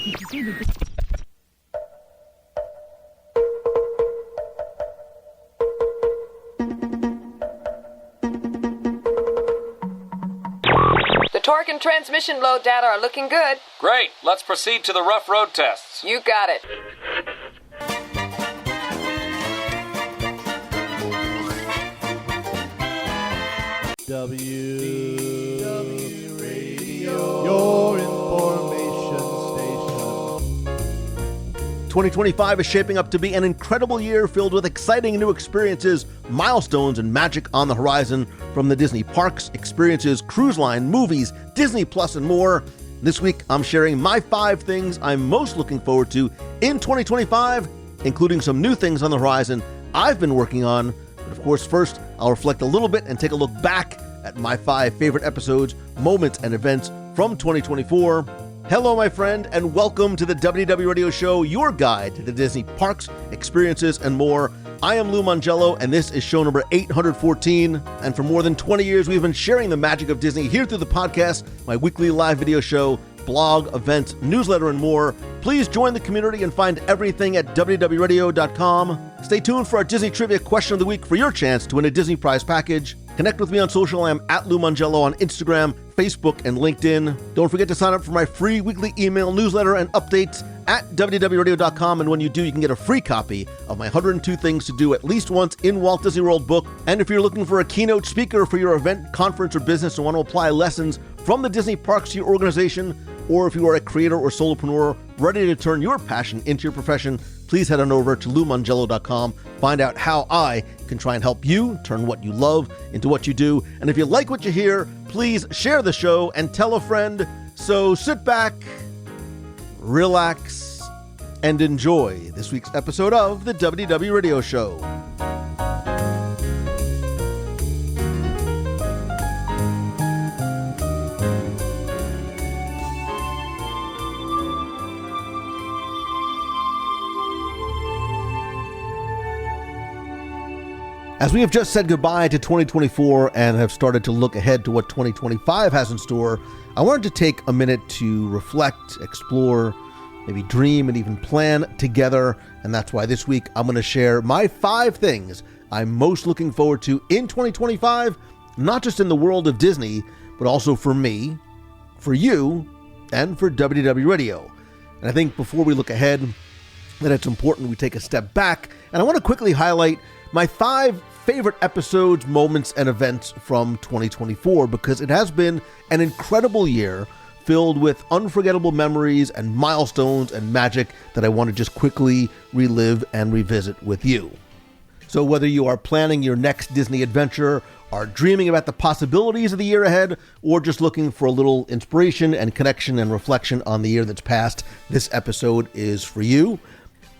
The torque and transmission load data are looking good. Great. Let's proceed to the rough road tests. You got it. WDW Radio, your information station. 2025 is shaping up to be an incredible year filled with exciting new experiences, milestones, and magic on the horizon from the Disney parks, experiences, cruise line, movies, Disney Plus, and more. This week, I'm sharing my 5 things I'm most looking forward to in 2025, including some new things on the horizon I've been working on. But of course, first, I'll reflect a little bit and take a look back at my 5 favorite episodes, moments, and events from 2024. Hello, my friend, and welcome to the WDW Radio Show, your guide to the Disney parks, experiences, and more. I am Lou Mangello, and this is show number 814. And for more than 20 years, we've been sharing the magic of Disney here through the podcast, my weekly live video show, blog, events, newsletter, and more. Please join the community and find everything at WDWRadio.com. Stay tuned for our Disney Trivia Question of the Week for your chance to win a Disney Prize package. Connect with me on social. I am at Lou Mangello on Instagram, Facebook, and LinkedIn. Don't forget to sign up for my free weekly email newsletter and updates at WDWRadio.com. And when you do, you can get a free copy of my 102 Things to Do at least once in Walt Disney World book. And if you're looking for a keynote speaker for your event, conference, or business and want to apply lessons from the Disney parks to your organization, or if you are a creator or solopreneur ready to turn your passion into your profession, please head on over to LouMangello.com. Find out how I can try and help you turn what you love into what you do. And if you like what you hear, please share the show and tell a friend. So sit back, relax, and enjoy this week's episode of the WDW Radio Show. As we have just said goodbye to 2024 and have started to look ahead to what 2025 has in store, I wanted to take a minute to reflect, explore, maybe dream, and even plan together. And that's why this week I'm going to share my 5 things I'm most looking forward to in 2025, not just in the world of Disney, but also for me, for you, and for WDW Radio. And I think before we look ahead, that it's important we take a step back. And I want to quickly highlight my 5 favorite episodes, moments, and events from 2024, because it has been an incredible year filled with unforgettable memories and milestones and magic that I want to just quickly relive and revisit with you. So whether you are planning your next Disney adventure, are dreaming about the possibilities of the year ahead, or just looking for a little inspiration and connection and reflection on the year that's passed, this episode is for you.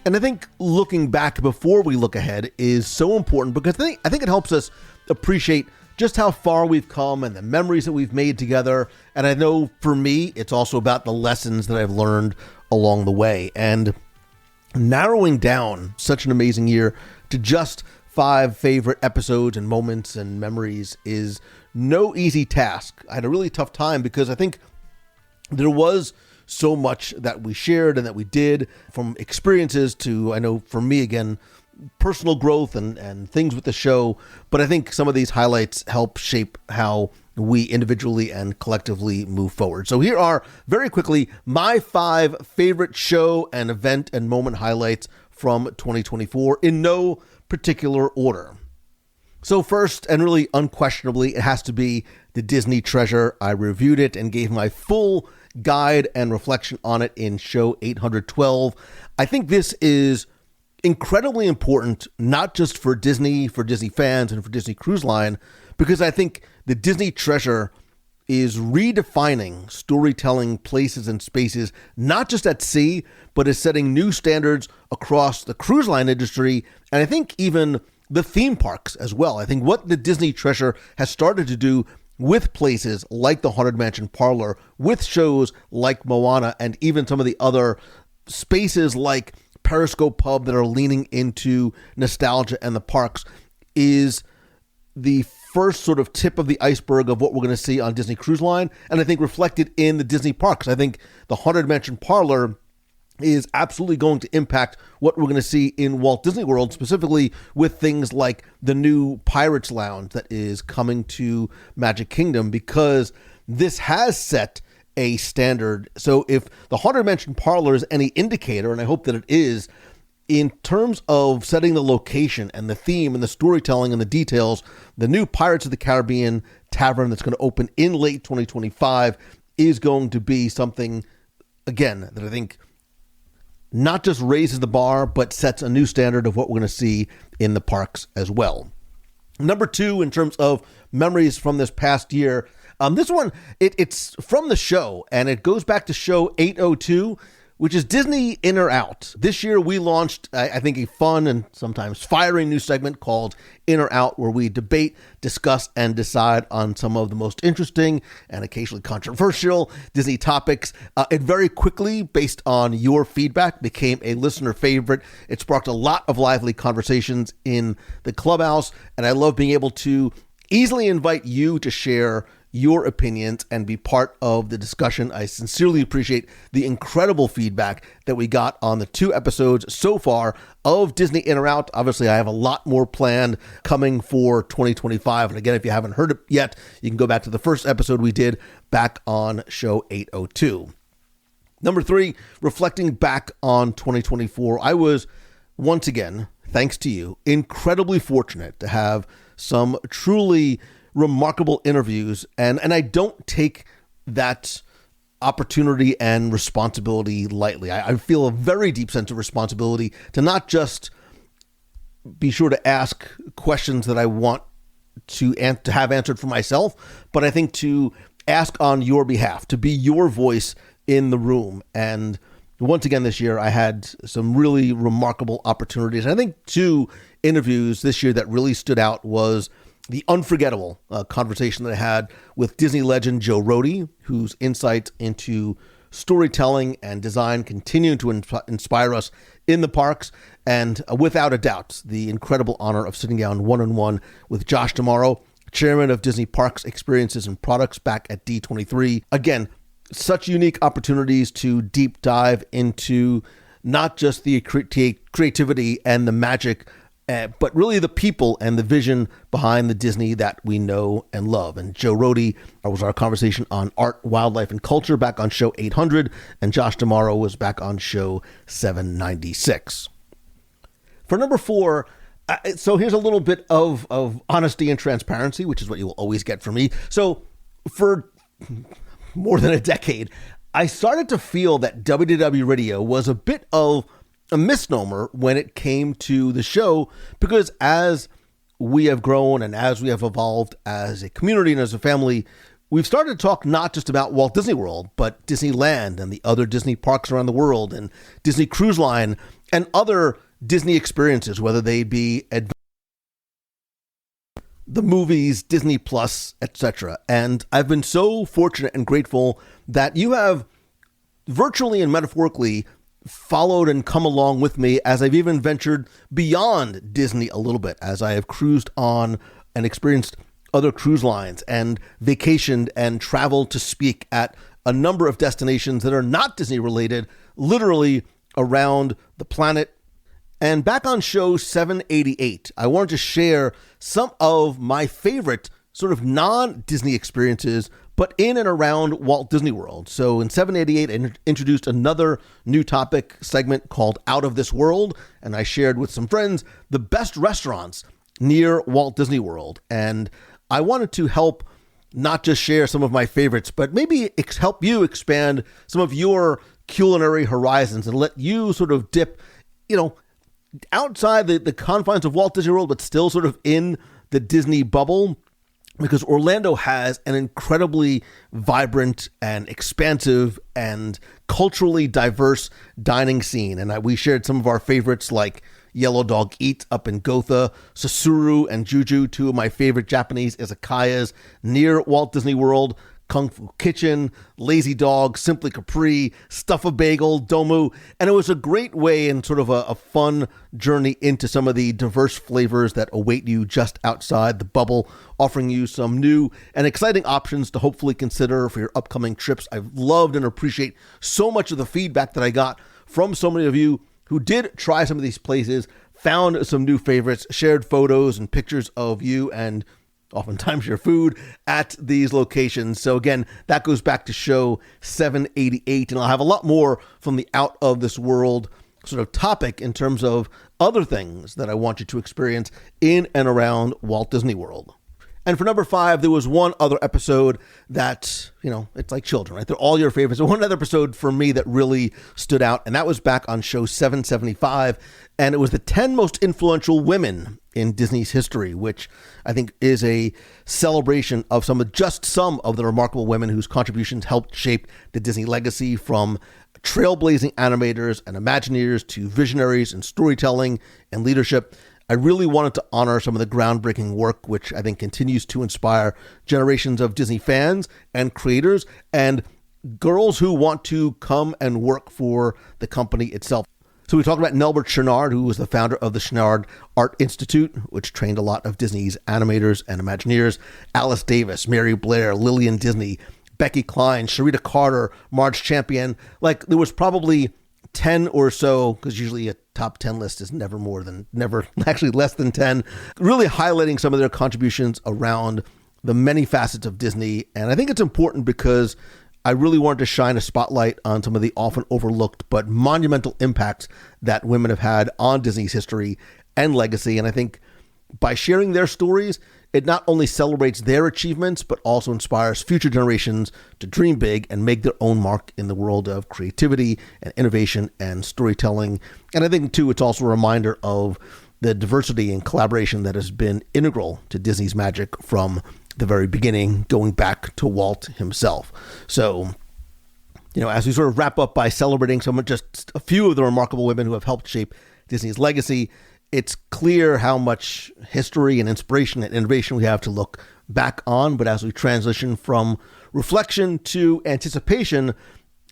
And I think looking back before we look ahead is so important because I think it helps us appreciate just how far we've come and the memories that we've made together. And I know for me, it's also about the lessons that I've learned along the way. And narrowing down such an amazing year to just 5 favorite episodes and moments and memories is no easy task. I had a really tough time because I think there was so much that we shared and that we did, from experiences to, I know for me again, personal growth and things with the show. But I think some of these highlights help shape how we individually and collectively move forward. So here are, very quickly, my 5 favorite show and event and moment highlights from 2024 in no particular order. So first, and really unquestionably, it has to be the Disney Treasure. I reviewed it and gave my full guide and reflection on it in show 812. I think this is incredibly important, not just for Disney fans and for Disney Cruise Line, because I think the Disney Treasure is redefining storytelling places and spaces, not just at sea, but is setting new standards across the cruise line industry, and I think even the theme parks as well. I think what the Disney Treasure has started to do with places like the Haunted Mansion Parlor, with shows like Moana, and even some of the other spaces like Periscope Pub that are leaning into nostalgia and the parks, is the first sort of tip of the iceberg of what we're going to see on Disney Cruise Line, and I think reflected in the Disney parks. I think the Haunted Mansion Parlor is absolutely going to impact what we're going to see in Walt Disney World, specifically with things like the new Pirates Lounge that is coming to Magic Kingdom, because this has set a standard. So if the Haunted Mansion Parlor is any indicator, and I hope that it is, in terms of setting the location and the theme and the storytelling and the details, the new Pirates of the Caribbean Tavern that's going to open in late 2025 is going to be something, again, that I think not just raises the bar, but sets a new standard of what we're going to see in the parks as well. Number 2, in terms of memories from this past year, this one, it's from the show, and it goes back to show 802, which is Disney In or Out. This year we launched, I think, a fun and sometimes fiery new segment called In or Out, where we debate, discuss, and decide on some of the most interesting and occasionally controversial Disney topics. It very quickly, based on your feedback, became a listener favorite. It sparked a lot of lively conversations in the clubhouse, and I love being able to easily invite you to share your opinions and be part of the discussion. I sincerely appreciate the incredible feedback that we got on the 2 episodes so far of Disney In or Out. Obviously, I have a lot more planned coming for 2025. And again, if you haven't heard it yet, you can go back to the first episode we did back on show 802. Number 3, reflecting back on 2024, I was once again, thanks to you, incredibly fortunate to have some truly remarkable interviews, and I don't take that opportunity and responsibility lightly. I feel a very deep sense of responsibility to not just be sure to ask questions that I want to have answered for myself, but I think to ask on your behalf, to be your voice in the room. And once again this year, I had some really remarkable opportunities. I think 2 interviews this year that really stood out was the unforgettable conversation that I had with Disney legend Joe Rohde, whose insights into storytelling and design continue to inspire us in the parks, and without a doubt, the incredible honor of sitting down one-on-one with Josh D'Amaro, chairman of Disney Parks Experiences and Products back at D23. Again, such unique opportunities to deep dive into not just the creativity and the magic, but really the people and the vision behind the Disney that we know and love. And Joe Rohde was our conversation on art, wildlife, and culture back on show 800, and Josh D'Amaro was back on show 796. For number 4, so here's a little bit of honesty and transparency, which is what you will always get from me. So for more than a decade, I started to feel that WDW Radio was a bit of a misnomer when it came to the show, because as we have grown and as we have evolved as a community and as a family, we've started to talk not just about Walt Disney World, but Disneyland and the other Disney parks around the world, and Disney Cruise Line and other Disney experiences, whether they be the movies, Disney Plus, etc. And I've been so fortunate and grateful that you have virtually and metaphorically followed and come along with me as I've even ventured beyond Disney a little bit, as I have cruised on and experienced other cruise lines and vacationed and traveled to speak at a number of destinations that are not Disney related, literally around the planet. And back on show 788, I wanted to share some of my favorite sort of non-Disney experiences, but in and around Walt Disney World. So in 788, I introduced another new topic segment called Out of This World, and I shared with some friends the best restaurants near Walt Disney World. And I wanted to help not just share some of my favorites, but maybe help you expand some of your culinary horizons and let you sort of dip, outside the confines of Walt Disney World, but still sort of in the Disney bubble, because Orlando has an incredibly vibrant and expansive and culturally diverse dining scene. And we shared some of our favorites like Yellow Dog Eat up in Gotha, Susuru and Juju, 2 of my favorite Japanese izakayas near Walt Disney World, Kung Fu Kitchen, Lazy Dog, Simply Capri, Stuff-A-Bagel, Domu. And it was a great way and sort of a fun journey into some of the diverse flavors that await you just outside the bubble, offering you some new and exciting options to hopefully consider for your upcoming trips. I've loved and appreciate so much of the feedback that I got from so many of you who did try some of these places, found some new favorites, shared photos and pictures of you and oftentimes your food at these locations. So again, that goes back to show 788, and I'll have a lot more from the out of this world sort of topic in terms of other things that I want you to experience in and around Walt Disney World. And for number 5, there was one other episode that, it's like children, right? They're all your favorites. One other episode for me that really stood out, and that was back on show 775, and it was the 10 most influential women in Disney's history, which I think is a celebration of some of the remarkable women whose contributions helped shape the Disney legacy, from trailblazing animators and Imagineers to visionaries in storytelling and leadership. I really wanted to honor some of the groundbreaking work, which I think continues to inspire generations of Disney fans and creators and girls who want to come and work for the company itself. So we talked about Nelbert Chenard, who was the founder of the Chenard Art Institute, which trained a lot of Disney's animators and Imagineers, Alice Davis, Mary Blair, Lillian Disney, Becky Cline, Sharita Carter, Marge Champion. There was probably 10 or so, because usually a top 10 list is never less than 10, really highlighting some of their contributions around the many facets of Disney. And I think it's important because I really wanted to shine a spotlight on some of the often overlooked but monumental impacts that women have had on Disney's history and legacy. And I think by sharing their stories, it not only celebrates their achievements, but also inspires future generations to dream big and make their own mark in the world of creativity and innovation and storytelling. And I think, too, it's also a reminder of the diversity and collaboration that has been integral to Disney's magic from the very beginning, going back to Walt himself. So, as we sort of wrap up by celebrating just a few of the remarkable women who have helped shape Disney's legacy, it's clear how much history and inspiration and innovation we have to look back on. But as we transition from reflection to anticipation,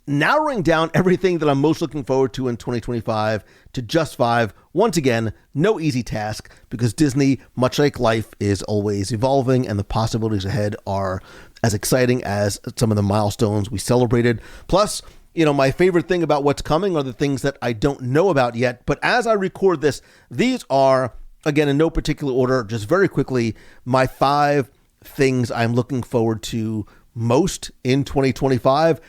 narrowing down everything that I'm most looking forward to in 2025 to just 5, once again, no easy task, because Disney, much like life, is always evolving, and the possibilities ahead are as exciting as some of the milestones we celebrated. Plus, my favorite thing about what's coming are the things that I don't know about yet. But as I record this, these are, again, in no particular order, just very quickly, my 5 things I'm looking forward to most in 2025.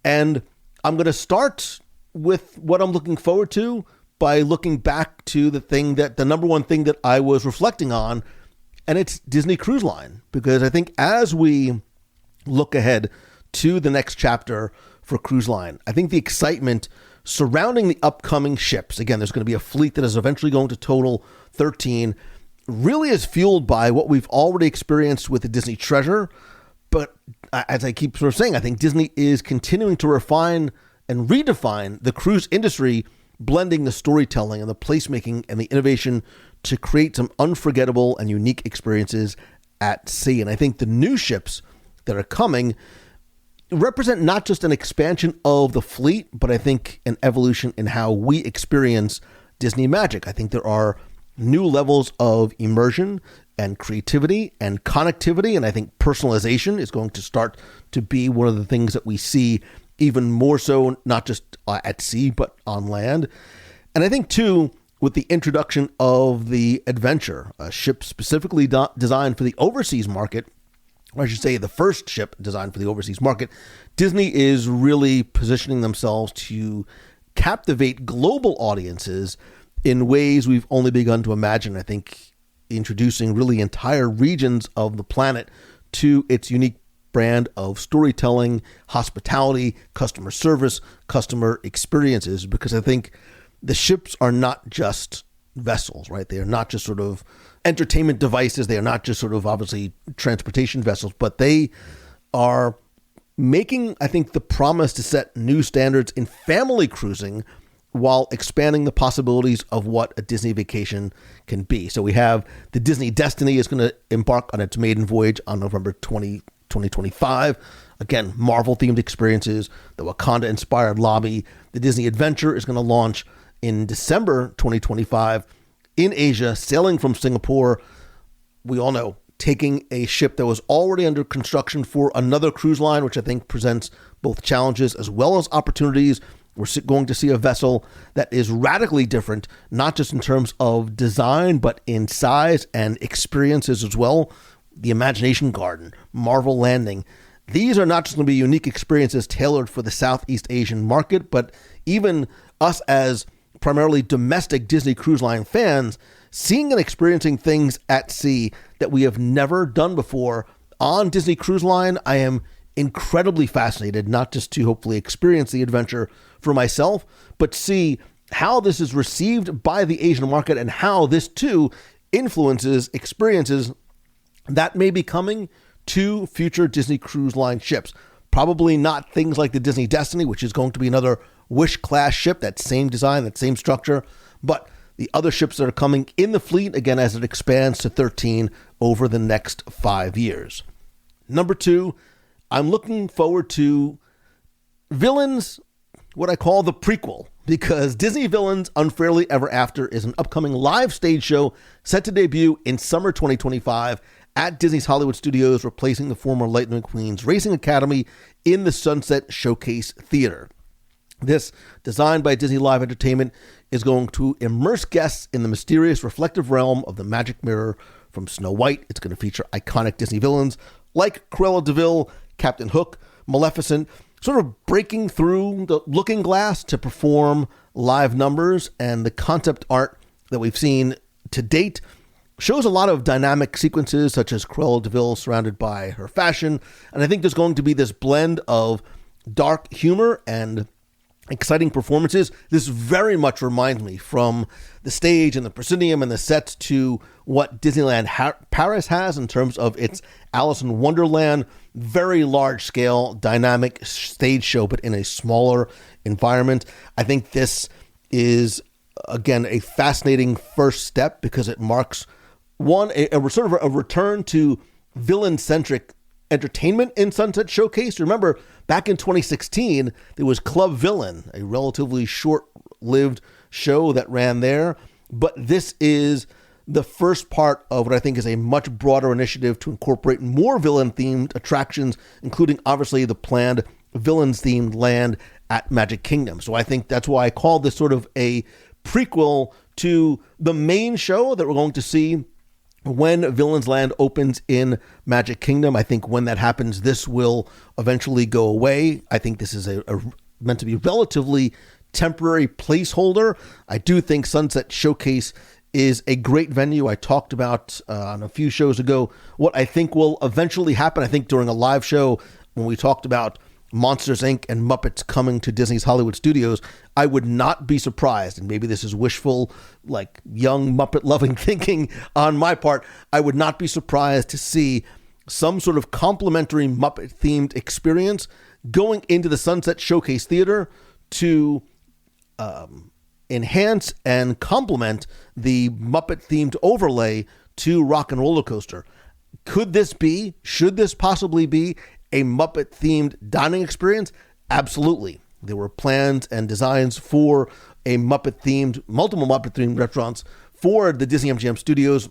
And I'm going to start with what I'm looking forward to by looking back to the number one thing that I was reflecting on, and it's Disney Cruise Line. Because I think as we look ahead to the next chapter for Cruise Line, I think the excitement surrounding the upcoming ships, again, there's going to be a fleet that is eventually going to total 13, really is fueled by what we've already experienced with the Disney Treasure. But as I keep sort of saying, I think Disney is continuing to refine and redefine the cruise industry, blending the storytelling and the placemaking and the innovation to create some unforgettable and unique experiences at sea. And I think the new ships that are coming represent not just an expansion of the fleet, but I think an evolution in how we experience Disney magic. I think there are new levels of immersion and creativity and connectivity, and I think personalization is going to start to be one of the things that we see even more so, not just at sea, but on land. And I think, too, with the introduction of the Adventure, a ship specifically designed for the overseas market, or I should say the first ship designed for the overseas market, Disney is really positioning themselves to captivate global audiences in ways we've only begun to imagine. I think introducing really entire regions of the planet to its unique brand of storytelling, hospitality, customer service, customer experiences, because I think the ships are not just vessels, right? They are not just sort of entertainment devices. They are not just sort of obviously transportation vessels, but they are making, I think, the promise to set new standards in family cruising while expanding the possibilities of what a Disney vacation can be. So we have the Disney Destiny is going to embark on its maiden voyage on November 2025. Again, Marvel-themed experiences, the Wakanda-inspired lobby. The Disney Adventure is going to launch in December 2025 in Asia, sailing from Singapore. We all know, taking a ship that was already under construction for another cruise line, which I think presents both challenges as well as opportunities, We're going to see a vessel that is radically different, not just in terms of design, but in size and experiences as well. The Imagination Garden, Marvel Landing. These are not just going to be unique experiences tailored for the Southeast Asian market, but even us as primarily domestic Disney Cruise Line fans, seeing and experiencing things at sea that we have never done before on Disney Cruise Line. I am incredibly fascinated, not just to hopefully experience the adventure for myself, but see how this is received by the Asian market and how this too influences experiences that may be coming to future Disney Cruise Line ships. Probably not things like the Disney Destiny, which is going to be another Wish-class ship, that same design, that same structure, but the other ships that are coming in the fleet, again, as it expands to 13 over the next 5 years. Number 2, I'm looking forward to Villains, what I call the prequel, because Disney Villains Unfairly Ever After is an upcoming live stage show set to debut in summer 2025 at Disney's Hollywood Studios, replacing the former Lightning McQueen's Racing Academy in the Sunset Showcase Theater. This, designed by Disney Live Entertainment, is going to immerse guests in the mysterious reflective realm of the magic mirror from Snow White. It's going to feature iconic Disney villains like Cruella de Vil, Captain Hook, Maleficent, sort of breaking through the looking glass to perform live numbers. And the concept art that we've seen to date shows a lot of dynamic sequences, such as Cruella de Vil surrounded by her fashion. And I think there's going to be this blend of dark humor and exciting performances. This very much reminds me from the stage and the proscenium and the sets to what Disneyland Paris has in terms of its Alice in Wonderland, very large scale, dynamic stage show, but in a smaller environment. I think this is, again, a fascinating first step because it marks a sort of a return to villain-centric entertainment in Sunset Showcase. Remember, back in 2016, there was Club Villain, a relatively short-lived show that ran there. But this is the first part of what I think is a much broader initiative to incorporate more villain-themed attractions, including, obviously, the planned villains-themed land at Magic Kingdom. So I think that's why I call this sort of a prequel to the main show that we're going to see when Villains Land opens in Magic Kingdom. I think when that happens, this will eventually go away. I think this is meant to be relatively temporary placeholder. I do think Sunset Showcase is a great venue. I talked about on a few shows ago what I think will eventually happen. I think during a live show when we talked about Monsters, Inc. and Muppets coming to Disney's Hollywood Studios, I would not be surprised, and maybe this is wishful, like young Muppet-loving thinking on my part, I would not be surprised to see some sort of complimentary Muppet-themed experience going into the Sunset Showcase Theater to enhance and complement the Muppet-themed overlay to Rock and Roller Coaster. Should this possibly be a Muppet-themed dining experience? Absolutely. There were plans and designs for multiple Muppet-themed restaurants for the Disney MGM Studios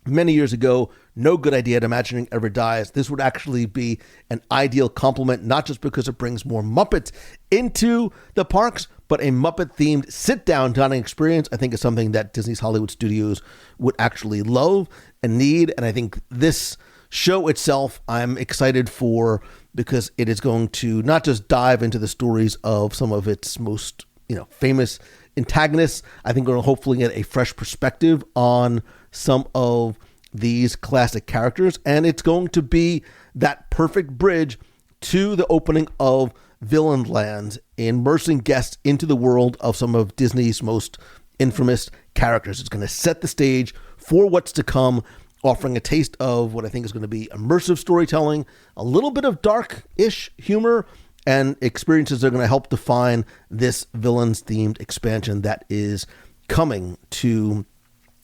many years ago. No good idea at Imagining Ever Dies. This would actually be an ideal complement, not just because it brings more Muppets into the parks, but a Muppet-themed sit-down dining experience, I think, is something that Disney's Hollywood Studios would actually love and need. And I think this show itself, I'm excited for, because it is going to not just dive into the stories of some of its most, famous antagonists. I think we're going to hopefully get a fresh perspective on some of these classic characters, and it's going to be that perfect bridge to the opening of Villain Land, immersing guests into the world of some of Disney's most infamous characters. It's going to set the stage for what's to come, offering a taste of what I think is going to be immersive storytelling, a little bit of dark-ish humor, and experiences that are going to help define this villains-themed expansion that is coming to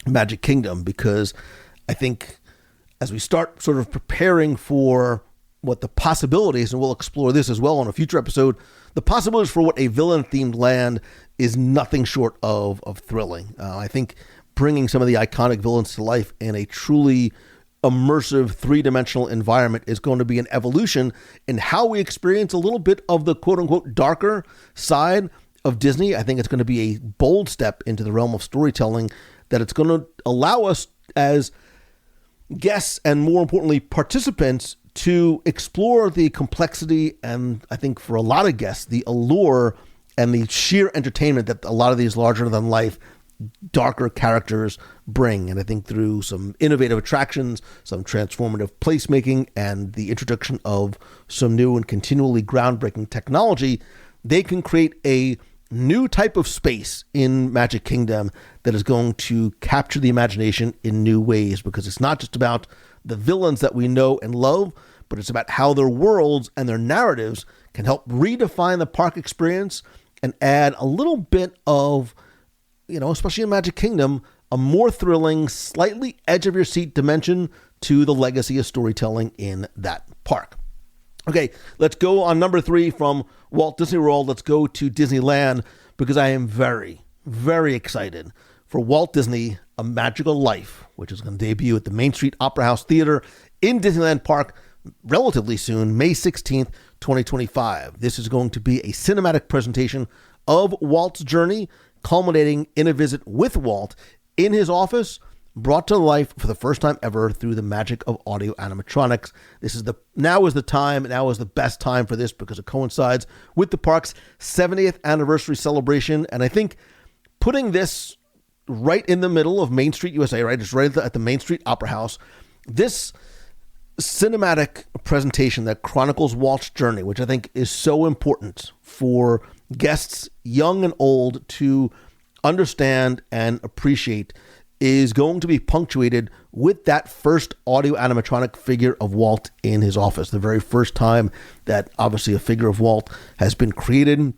Magic Kingdom. Because I think as we start sort of preparing for what the possibilities, and we'll explore this as well on a future episode, the possibilities for what a villain-themed land is nothing short of thrilling. I think bringing some of the iconic villains to life in a truly immersive three-dimensional environment is going to be an evolution in how we experience a little bit of the quote-unquote darker side of Disney. I think it's going to be a bold step into the realm of storytelling, that it's going to allow us as guests and, more importantly, participants to explore the complexity and, I think for a lot of guests, the allure and the sheer entertainment that a lot of these larger-than-life, darker characters bring. And I think through some innovative attractions, some transformative placemaking, and the introduction of some new and continually groundbreaking technology, they can create a new type of space in Magic Kingdom that is going to capture the imagination in new ways, because it's not just about the villains that we know and love, but it's about how their worlds and their narratives can help redefine the park experience and add a little bit of, especially in Magic Kingdom, a more thrilling, slightly edge-of-your-seat dimension to the legacy of storytelling in that park. Okay, let's go on number 3 from Walt Disney World. Let's go to Disneyland, because I am very, very excited for Walt Disney A Magical Life, which is going to debut at the Main Street Opera House Theater in Disneyland Park relatively soon, May 16th, 2025. This is going to be a cinematic presentation of Walt's journey, culminating in a visit with Walt in his office, brought to life for the first time ever through the magic of audio animatronics. Now is the best time for this, because it coincides with the park's 70th anniversary celebration. And I think putting this right in the middle of Main Street USA, right? It's right at the Main Street Opera House. This cinematic presentation that chronicles Walt's journey, which I think is so important for guests, young and old, to understand and appreciate, is going to be punctuated with that first audio animatronic figure of Walt in his office. The very first time that obviously a figure of Walt has been created.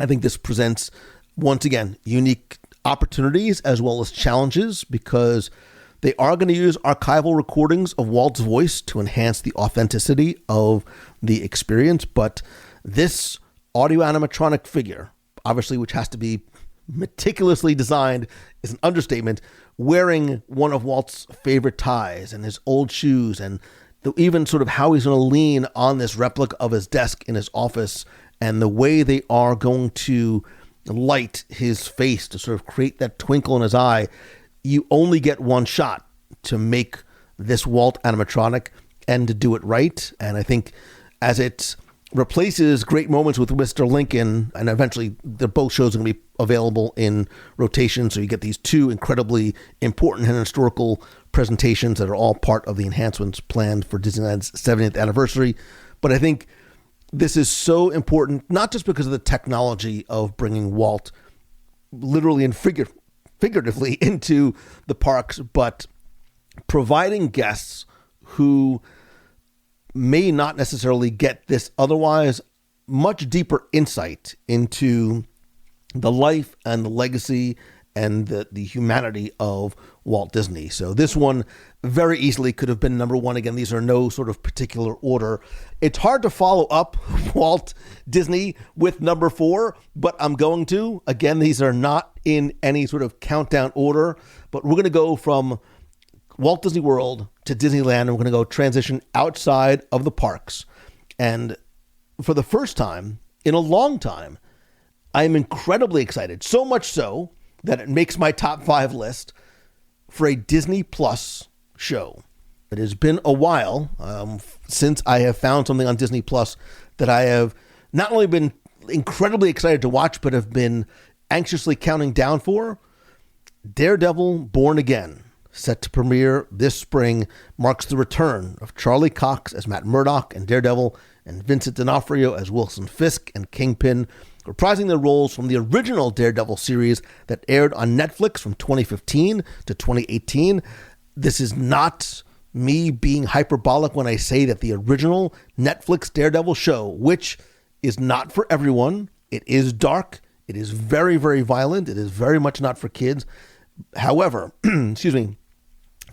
I think this presents, once again, unique opportunities as well as challenges, because they are going to use archival recordings of Walt's voice to enhance the authenticity of the experience. But this audio animatronic figure, obviously, which has to be meticulously designed, is an understatement, wearing one of Walt's favorite ties and his old shoes, and even sort of how he's going to lean on this replica of his desk in his office, and the way they are going to light his face to sort of create that twinkle in his eye. You only get one shot to make this Walt animatronic and to do it right. And I think as it replaces Great Moments with Mr. Lincoln, and eventually both shows are going to be available in rotation, so you get these two incredibly important and historical presentations that are all part of the enhancements planned for Disneyland's 70th anniversary. But I think this is so important, not just because of the technology of bringing Walt literally and figuratively into the parks, but providing guests who may not necessarily get this otherwise much deeper insight into the life and the legacy and the humanity of Walt Disney. So this one very easily could have been number 1. Again, these are no sort of particular order. It's hard to follow up Walt Disney with number 4, but I'm going to. Again, these are not in any sort of countdown order, but we're going to go from Walt Disney World to Disneyland, and we're going to go transition outside of the parks. And for the first time in a long time, I am incredibly excited, so much so that it makes my top 5 list, for a Disney Plus show. It has been a while since I have found something on Disney Plus that I have not only been incredibly excited to watch, but have been anxiously counting down for. Daredevil Born Again, set to premiere this spring, marks the return of Charlie Cox as Matt Murdock and Daredevil, and Vincent D'Onofrio as Wilson Fisk and Kingpin, reprising their roles from the original Daredevil series that aired on Netflix from 2015 to 2018. This is not me being hyperbolic when I say that the original Netflix Daredevil show, which is not for everyone, it is dark, it is very, very violent, it is very much not for kids. However,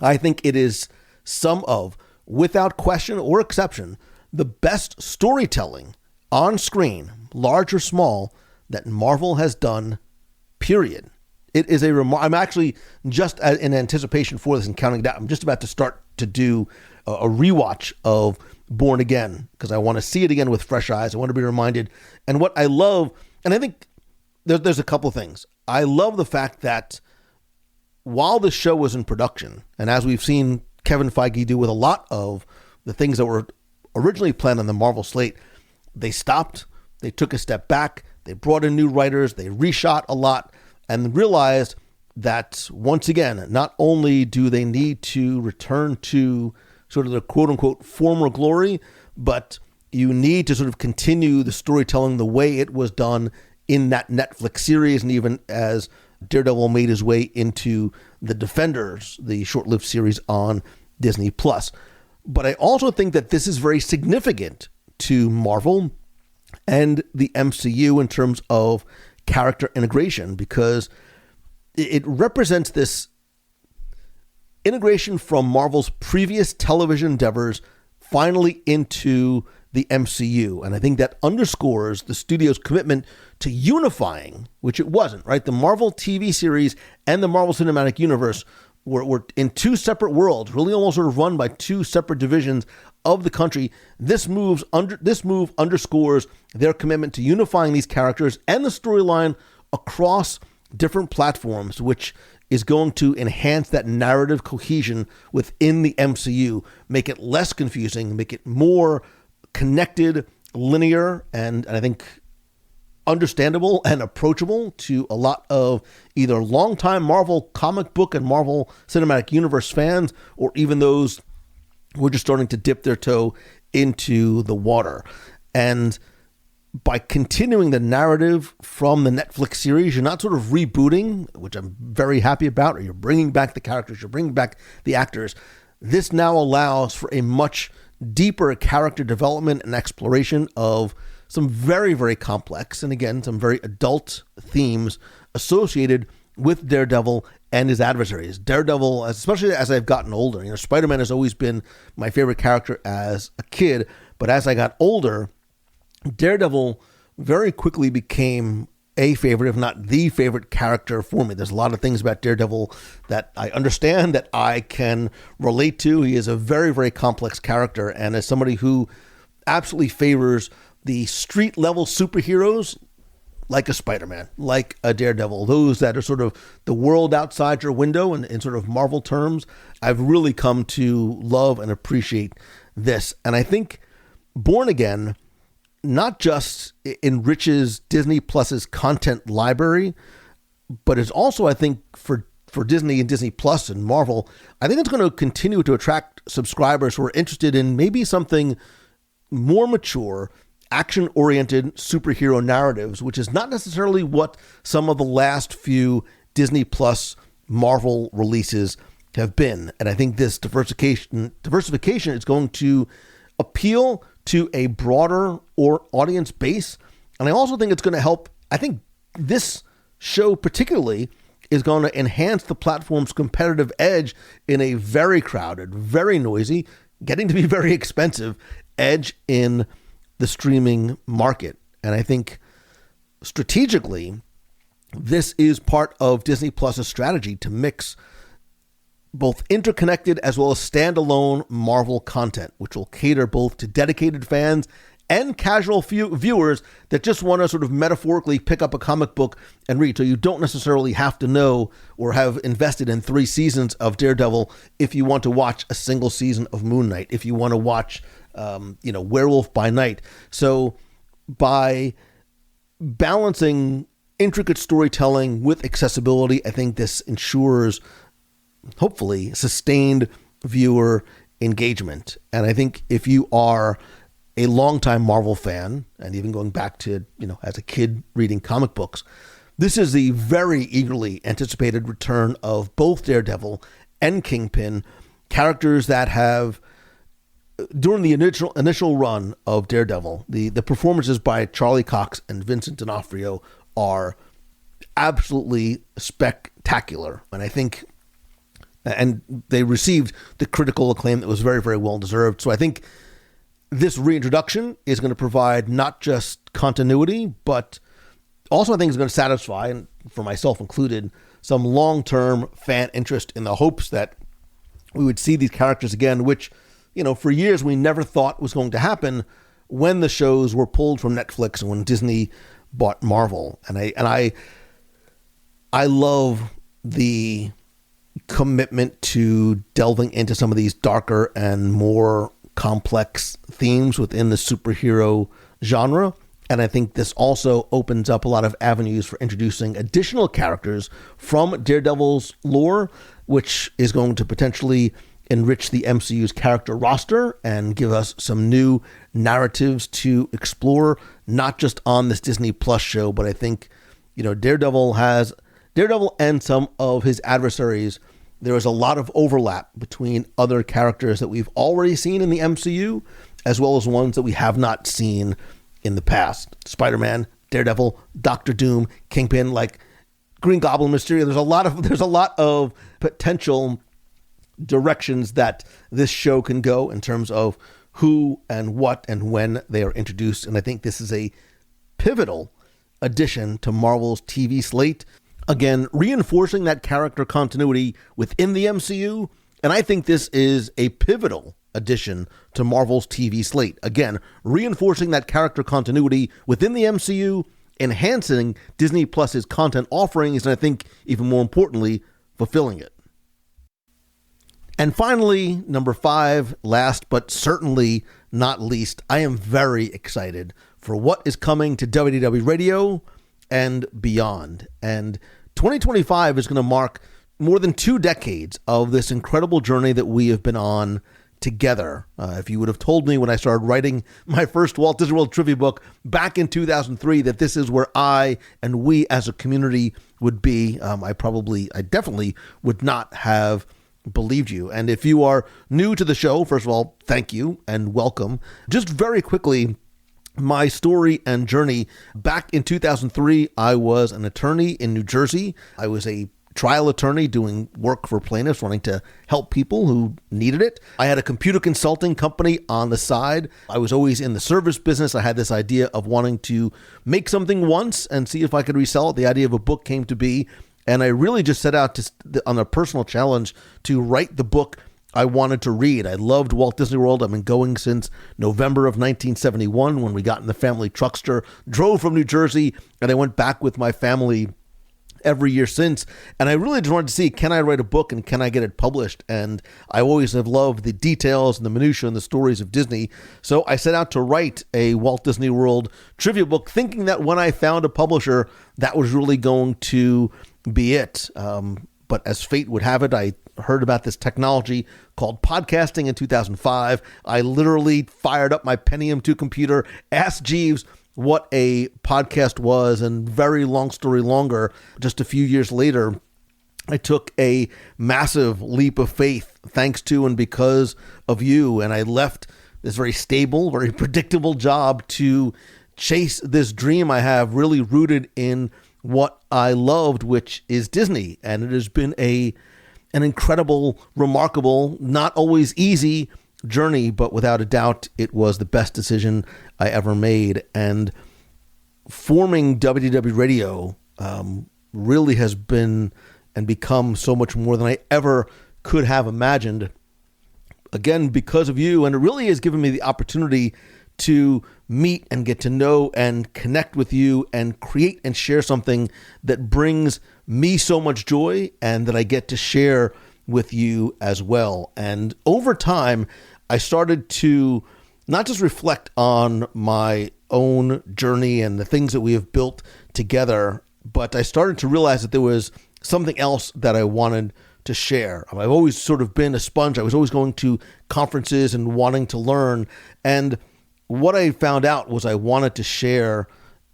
I think it is some of, without question or exception, the best storytelling on screen, large or small, that Marvel has done, period. It is I'm actually just in anticipation for this and counting down. I'm just about to start to do a rewatch of Born Again, because I want to see it again with fresh eyes. I want to be reminded. And what I love, and I think there's a couple things. I love the fact that while the show was in production, and as we've seen Kevin Feige do with a lot of the things that were originally planned on the Marvel slate, they stopped, they took a step back, they brought in new writers, they reshot a lot, and realized that, once again, not only do they need to return to sort of the quote-unquote former glory, but you need to sort of continue the storytelling the way it was done in that Netflix series, and even as Daredevil made his way into The Defenders, the short-lived series on Disney+. But I also think that this is very significant to Marvel and the MCU in terms of character integration, because it represents this integration from Marvel's previous television endeavors finally into the MCU. And I think that underscores the studio's commitment to unifying, which it wasn't, right? The Marvel TV series and the Marvel Cinematic Universe were in two separate worlds, really almost sort of run by two separate divisions of the country. This move underscores their commitment to unifying these characters and the storyline across different platforms, which is going to enhance that narrative cohesion within the MCU, make it less confusing, make it more connected, linear, and I think understandable and approachable to a lot of either longtime Marvel comic book and Marvel Cinematic Universe fans, or even those who are just starting to dip their toe into the water. And by continuing the narrative from the Netflix series, you're not sort of rebooting, which I'm very happy about, or you're bringing back the characters, you're bringing back the actors. This now allows for a much deeper character development and exploration of some very, very complex, and again, some very adult themes associated with Daredevil and his adversaries. Daredevil, especially as I've gotten older, Spider-Man has always been my favorite character as a kid, but as I got older, Daredevil very quickly became a favorite, if not the favorite character for me. There's a lot of things about Daredevil that I understand, that I can relate to. He is a very, very complex character, and as somebody who absolutely favors the street level superheroes like a Spider-Man, like a Daredevil, those that are sort of the world outside your window in sort of Marvel terms, I've really come to love and appreciate this. And I think Born Again not just enriches Disney Plus's content library, but is also, I think, for Disney and Disney Plus and Marvel, I think it's going to continue to attract subscribers who are interested in maybe something more mature, action-oriented superhero narratives, which is not necessarily what some of the last few Disney Plus Marvel releases have been. And I think this diversification is going to appeal to a broader audience base. And I also think it's going to help. I think this show particularly is going to enhance the platform's competitive edge in a very crowded, very noisy, getting to be very expensive edge in the streaming market. And I think strategically, this is part of Disney Plus's strategy to mix both interconnected as well as standalone Marvel content, which will cater both to dedicated fans and casual viewers that just want to sort of metaphorically pick up a comic book and read. So you don't necessarily have to know or have invested in 3 seasons of Daredevil if you want to watch a single season of Moon Knight, if you want to watch, Werewolf by Night. So by balancing intricate storytelling with accessibility, I think this ensures, hopefully, sustained viewer engagement. And I think if you are a longtime Marvel fan, and even going back to, as a kid reading comic books, this is the very eagerly anticipated return of both Daredevil and Kingpin, characters that have, during the initial run of Daredevil, the performances by Charlie Cox and Vincent D'Onofrio are absolutely spectacular. And I think, and they received the critical acclaim that was very, very well deserved. So I think this reintroduction is going to provide not just continuity, but also I think is going to satisfy, and for myself included, some long-term fan interest in the hopes that we would see these characters again, which, for years we never thought was going to happen when the shows were pulled from Netflix and when Disney bought Marvel. And I love the commitment to delving into some of these darker and more complex themes within the superhero genre. And I think this also opens up a lot of avenues for introducing additional characters from Daredevil's lore, which is going to potentially enrich the MCU's character roster and give us some new narratives to explore, not just on this Disney Plus show, but I think, Daredevil and some of his adversaries, there is a lot of overlap between other characters that we've already seen in the MCU, as well as ones that we have not seen in the past. Spider-Man, Daredevil, Doctor Doom, Kingpin, like Green Goblin, Mysterio. There's a lot of potential directions that this show can go in terms of who and what and when they are introduced. And I think this is a pivotal addition to Marvel's TV slate. Again, reinforcing that character continuity within the MCU. And I think this is a pivotal addition to Marvel's TV slate. Again, reinforcing that character continuity within the MCU, enhancing Disney Plus's content offerings, and I think even more importantly, fulfilling it. And finally, number 5, last but certainly not least, I am very excited for what is coming to WDW Radio and beyond. And 2025 is going to mark more than 2 decades of this incredible journey that we have been on together. If you would have told me when I started writing my first Walt Disney World trivia book back in 2003 that this is where I and we as a community would be, I definitely would not have believed you. And if you are new to the show, first of all, thank you and welcome. Just very quickly, my story and journey. Back in 2003, I was an attorney in New Jersey. I was a trial attorney doing work for plaintiffs, wanting to help people who needed it. I had a computer consulting company on the side. I was always in the service business. I had this idea of wanting to make something once and see if I could resell it. The idea of a book came to be, and I really just set out on a personal challenge to write the book I wanted to read. I loved Walt Disney World. I've been going since November of 1971 when we got in the family truckster, drove from New Jersey, and I went back with my family every year since. And I really just wanted to see, can I write a book and can I get it published? And I always have loved the details and the minutiae and the stories of Disney. So I set out to write a Walt Disney World trivia book, thinking that when I found a publisher, that was really going to be it. But as fate would have it, I heard about this technology called podcasting in 2005. I literally fired up my Pentium 2 computer, asked Jeeves what a podcast was, and very long story longer, just a few years later, I took a massive leap of faith thanks to and because of you, and I left this very stable, very predictable job to chase this dream I have, really rooted in what I loved, which is Disney. And it has been an incredible, remarkable, not always easy journey, but without a doubt, it was the best decision I ever made. And forming WDW Radio really has been and become so much more than I ever could have imagined. Again, because of you, and it really has given me the opportunity to meet and get to know and connect with you and create and share something that brings me so much joy and that I get to share with you as well. And over time, I started to not just reflect on my own journey and the things that we have built together, but I started to realize that there was something else that I wanted to share. I've always sort of been a sponge. I was always going to conferences and wanting to learn. And what I found out was I wanted to share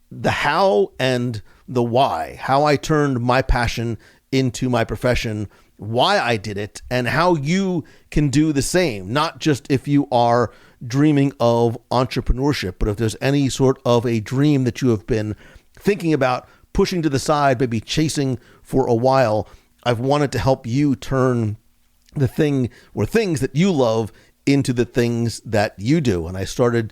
the how and the why, how I turned my passion into my profession, why I did it, and how you can do the same. Not just if you are dreaming of entrepreneurship, but if there's any sort of a dream that you have been thinking about pushing to the side, maybe chasing for a while, I've wanted to help you turn the thing or things that you love into the things that you do. And I started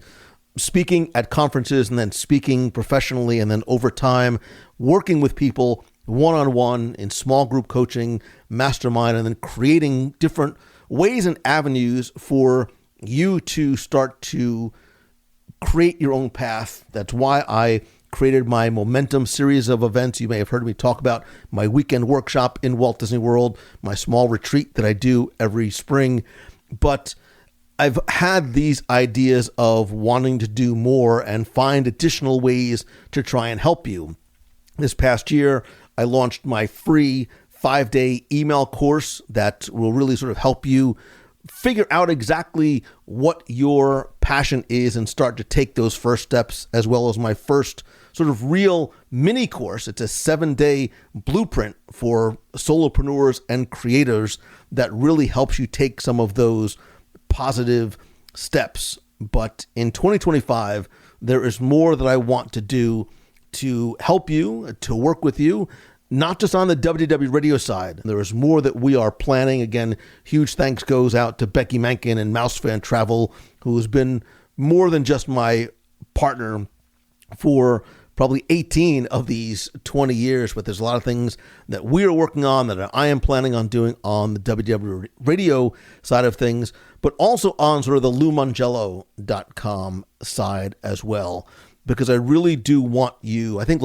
speaking at conferences and then speaking professionally, and then over time working with people one-on-one in small group coaching, mastermind, and then creating different ways and avenues for you to start to create your own path. That's why I created my Momentum series of events. You may have heard me talk about my weekend workshop in Walt Disney World, my small retreat that I do every spring. But I've had these ideas of wanting to do more and find additional ways to try and help you. This past year, I launched my free 5-day email course that will really sort of help you figure out exactly what your passion is and start to take those first steps, as well as my first sort of real mini course. It's a 7-day blueprint for solopreneurs and creators that really helps you take some of those positive steps. But in 2025, there is more that I want to do to help you, to work with you, not just on the WDW Radio side. There is more that we are planning. Again, huge thanks goes out to Becky Mankin and Mouse Fan Travel, who has been more than just my partner for probably 18 of these 20 years, but there's a lot of things that we are working on that I am planning on doing on the WDW Radio side of things, but also on sort of the LouMongello.com side as well, because I really do want you. I think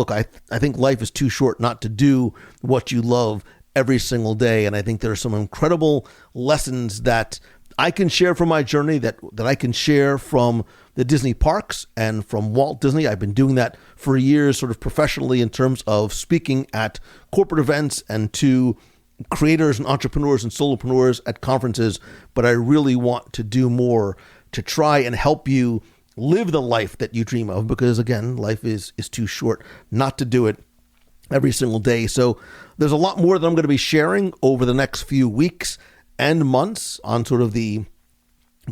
life is too short not to do what you love every single day, and I think there are some incredible lessons that I can share from my journey, that I can share from the Disney parks and from Walt Disney. I've been doing that for years, sort of professionally, in terms of speaking at corporate events and to creators and entrepreneurs and solopreneurs at conferences. But I really want to do more to try and help you live the life that you dream of, because again, life is too short not to do it every single day. So there's a lot more that I'm going to be sharing over the next few weeks and months on sort of the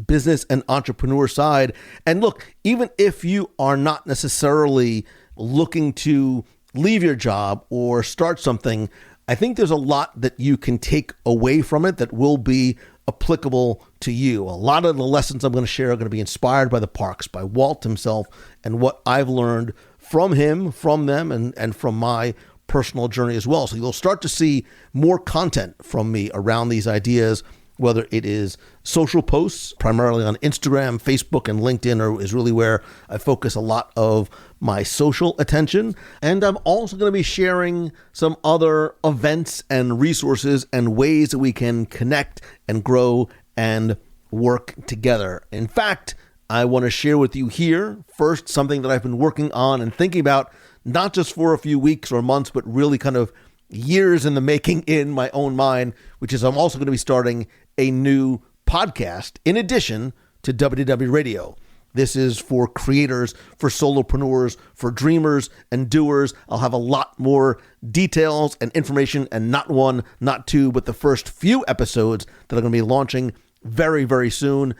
business and entrepreneur side. And look, even if you are not necessarily looking to leave your job or start something, I think there's a lot that you can take away from it that will be applicable to you. A lot of the lessons I'm going to share are going to be inspired by the parks, by Walt himself, and what I've learned from him, from them, and from my personal journey as well. So you'll start to see more content from me around these ideas, whether it is social posts, primarily on Instagram, Facebook, and LinkedIn is really where I focus a lot of my social attention. And I'm also going to be sharing some other events and resources and ways that we can connect and grow and work together. In fact, I want to share with you here first something that I've been working on and thinking about, not just for a few weeks or months, but really kind of years in the making in my own mind, which is I'm also going to be starting a new podcast in addition to WDW Radio. This is for creators, for solopreneurs, for dreamers and doers. I'll have a lot more details and information, and not one, not two, but the first few episodes that are going to be launching very, very soon.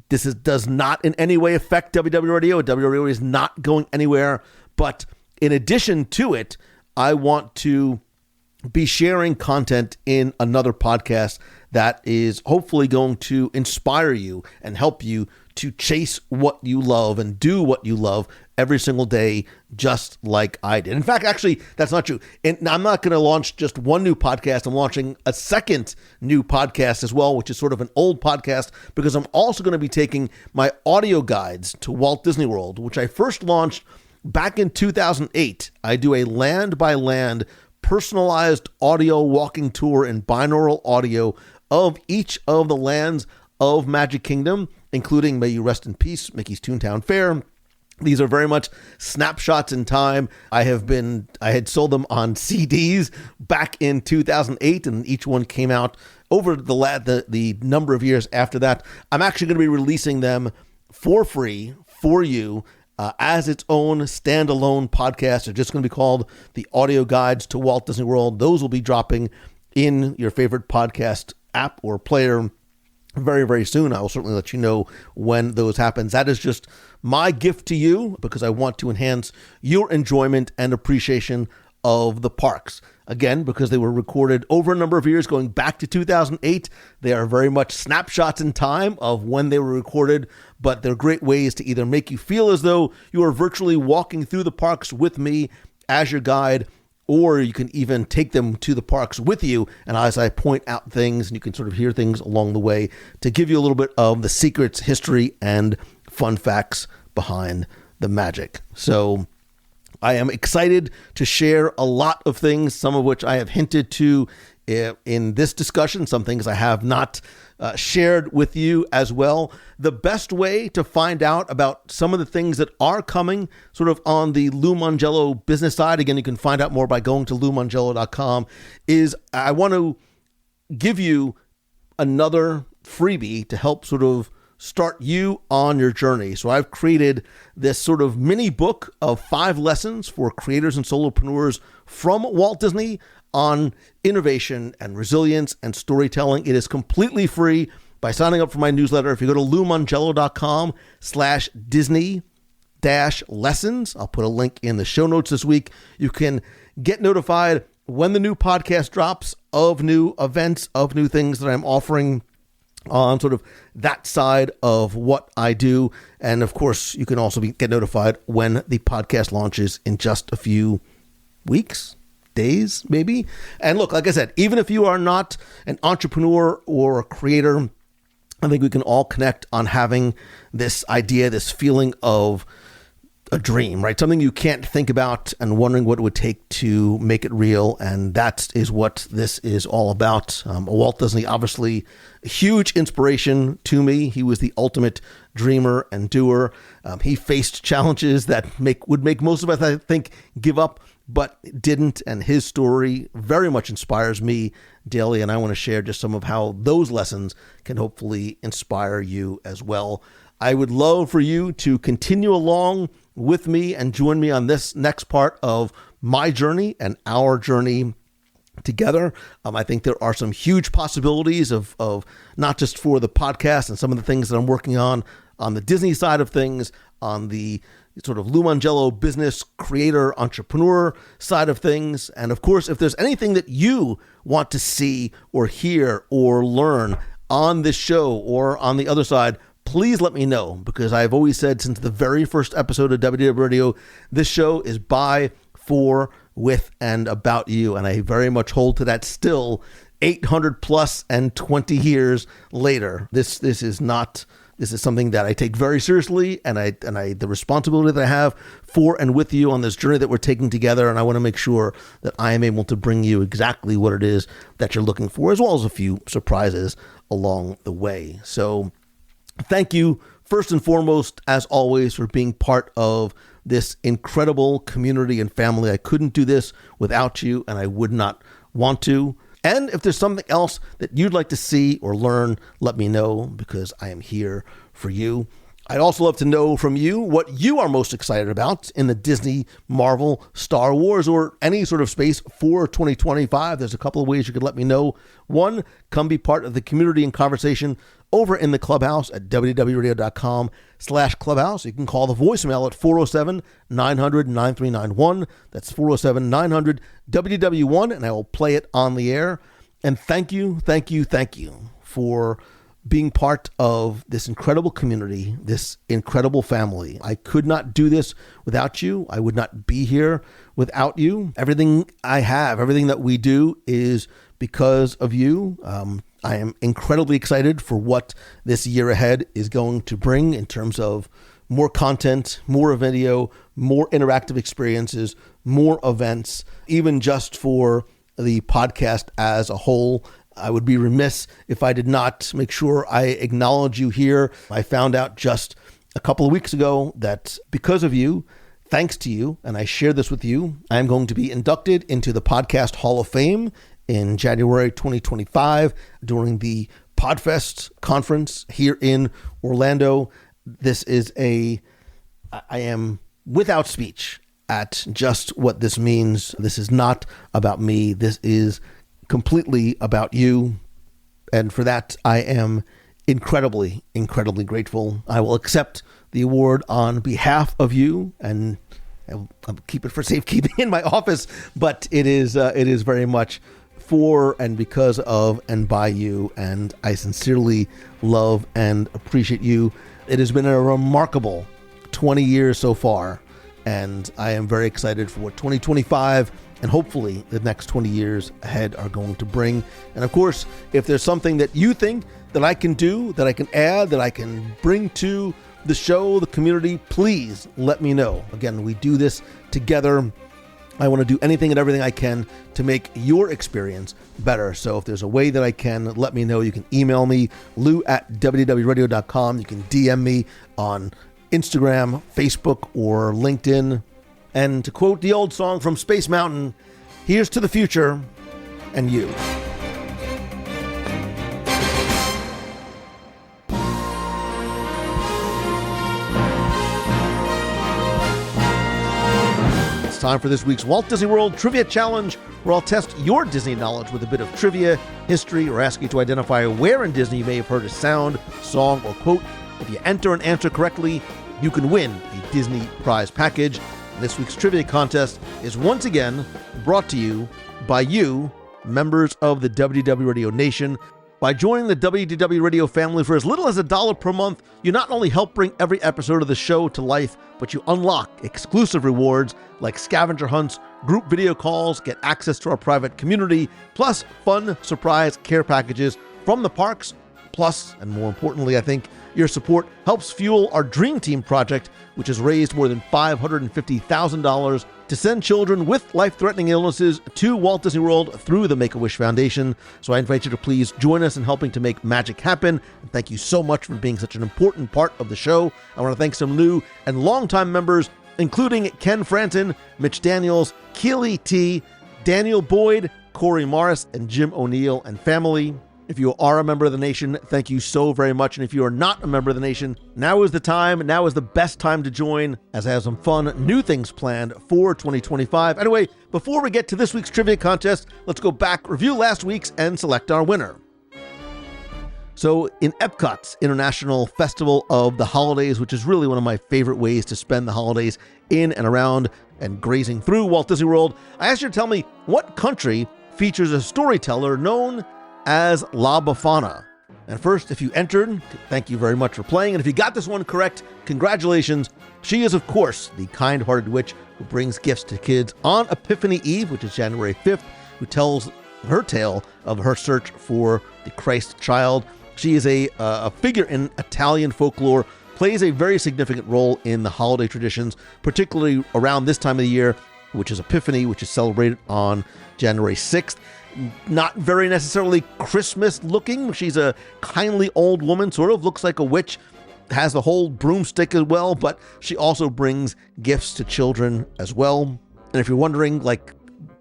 This does not in any way affect WDW Radio. WDW Radio is not going anywhere. But in addition to it, I want to be sharing content in another podcast that is hopefully going to inspire you and help you to chase what you love and do what you love every single day, just like I did. In fact, actually, that's not true. And I'm not going to launch just one new podcast. I'm launching a second new podcast as well, which is sort of an old podcast, because I'm also going to be taking my audio guides to Walt Disney World, which I first launched back in 2008. I do a land-by-land personalized audio walking tour in binaural audio of each of the lands of Magic Kingdom, including, may you rest in peace, Mickey's Toontown Fair. These are very much snapshots in time. I had sold them on CDs back in 2008, and each one came out over the number of years after that. I'm actually going to be releasing them for free for you as its own standalone podcast. They're just going to be called the Audio Guides to Walt Disney World. Those will be dropping in your favorite podcast app or player very, very soon. I will certainly let you know when those happen. That is just my gift to you, because I want to enhance your enjoyment and appreciation of the parks. Again, because they were recorded over a number of years, going back to 2008. They are very much snapshots in time of when they were recorded, but they're great ways to either make you feel as though you are virtually walking through the parks with me as your guide, or you can even take them to the parks with you, and as I point out things, and you can sort of hear things along the way to give you a little bit of the secrets, history, and fun facts behind the magic. So I am excited to share a lot of things, some of which I have hinted to in this discussion, some things I have not shared with you as well. The best way to find out about some of the things that are coming sort of on the Lou Mongello business side, again, you can find out more by going to loumongello.com, is I want to give you another freebie to help sort of start you on your journey. So I've created this sort of mini book of 5 lessons for creators and solopreneurs from Walt Disney on innovation and resilience and storytelling. It is completely free by signing up for my newsletter. If you go to loumongello.com/Disney-lessons, I'll put a link in the show notes this week. You can get notified when the new podcast drops, of new events, of new things that I'm offering on sort of that side of what I do. And of course, you can also get notified when the podcast launches in just a few weeks, days, maybe. And look, like I said, even if you are not an entrepreneur or a creator, I think we can all connect on having this idea, this feeling of a dream, right? Something you can't think about and wondering what it would take to make it real. And that is what this is all about. Walt Disney, obviously a huge inspiration to me. He was the ultimate dreamer and doer. He faced challenges that would make most of us, I think, give up, but didn't. And his story very much inspires me daily. And I want to share just some of how those lessons can hopefully inspire you as well. I would love for you to continue along with me and join me on this next part of my journey and our journey together. I think there are some huge possibilities of not just for the podcast and some of the things that I'm working on the Disney side of things, on the sort of Lou Mongello business creator entrepreneur side of things. And of course, if there's anything that you want to see or hear or learn on this show or on the other side, please let me know, because I've always said since the very first episode of WDW Radio, this show is by, for, with, and about you. And I very much hold to that still 800 plus and 20 years later. This is something that I take very seriously, and the responsibility that I have for and with you on this journey that we're taking together. And I want to make sure that I am able to bring you exactly what it is that you're looking for, as well as a few surprises along the way. So thank you, first and foremost, as always, for being part of this incredible community and family. I couldn't do this without you, and I would not want to. And if there's something else that you'd like to see or learn, let me know, because I am here for you. I'd also love to know from you what you are most excited about in the Disney, Marvel, Star Wars, or any sort of space for 2025. There's a couple of ways you could let me know. One, come be part of the community and conversation over in the Clubhouse at wdwradio.com/clubhouse. You can call the voicemail at 407-900-9391. That's 407-900-WDW1, and I will play it on the air. And thank you for being part of this incredible community, this incredible family. I could not do this without you. I would not be here without you. Everything I have, everything that we do is because of you. I am incredibly excited for what this year ahead is going to bring in terms of more content, more video, more interactive experiences, more events, even just for the podcast as a whole. I would be remiss if I did not make sure I acknowledge you here. I found out just a couple of weeks ago that because of you, thanks to you, and I share this with you, I'm going to be inducted into the Podcast Hall of Fame in January 2025 during the Podfest conference here in Orlando. I am without speech at just what this means. This is not about me. This is completely about you. And for that, I am incredibly, incredibly grateful. I will accept the award on behalf of you, and I'll keep it for safekeeping in my office, but it is very much for and because of and by you, and I sincerely love and appreciate you. It has been a remarkable 20 years so far, and I am very excited for what 2025 and hopefully the next 20 years ahead are going to bring. And of course, if there's something that you think that I can do, that I can add, that I can bring to the show, the community, please let me know. Again, we do this together. I want to do anything and everything I can to make your experience better. So if there's a way that I can, let me know. You can email me, lou@wdwradio.com. You can DM me on Instagram, Facebook, or LinkedIn. And to quote the old song from Space Mountain, here's to the future and you. It's time for this week's Walt Disney World Trivia Challenge, where I'll test your Disney knowledge with a bit of trivia, history, or ask you to identify where in Disney you may have heard a sound, song, or quote. If you enter and answer correctly, you can win a Disney prize package. This week's trivia contest is once again brought to you by you, members of the WDW Radio Nation. By joining the WDW Radio family for as little as $1 per month, you not only help bring every episode of the show to life, but you unlock exclusive rewards like scavenger hunts, group video calls, get access to our private community, plus fun surprise care packages from the parks. Plus, and more importantly, I think, your support helps fuel our Dream Team project, which has raised more than $550,000 to send children with life-threatening illnesses to Walt Disney World through the Make-A-Wish Foundation. So I invite you to please join us in helping to make magic happen. And thank you so much for being such an important part of the show. I want to thank some new and longtime members, including Ken Franton, Mitch Daniels, Keely T, Daniel Boyd, Corey Morris, and Jim O'Neill and family. If you are a member of the nation, thank you so very much. And if you are not a member of the nation, now is the time. Now is the best time to join, as I have some fun new things planned for 2025. Anyway, before we get to this week's trivia contest, let's go back, review last week's, and select our winner. So in Epcot's International Festival of the Holidays, which is really one of my favorite ways to spend the holidays in and around and grazing through Walt Disney World, I asked you to tell me what country features a storyteller known as La Befana. And first, if you entered, thank you very much for playing. And if you got this one correct, congratulations. She is, of course, the kind-hearted witch who brings gifts to kids on Epiphany Eve, which is January 5th, who tells her tale of her search for the Christ child. She is a figure in Italian folklore, plays a very significant role in the holiday traditions, particularly around this time of the year, which is Epiphany, which is celebrated on January 6th. Not very necessarily Christmas looking. She's a kindly old woman, sort of looks like a witch, has the whole broomstick as well, but she also brings gifts to children as well. And if you're wondering, like,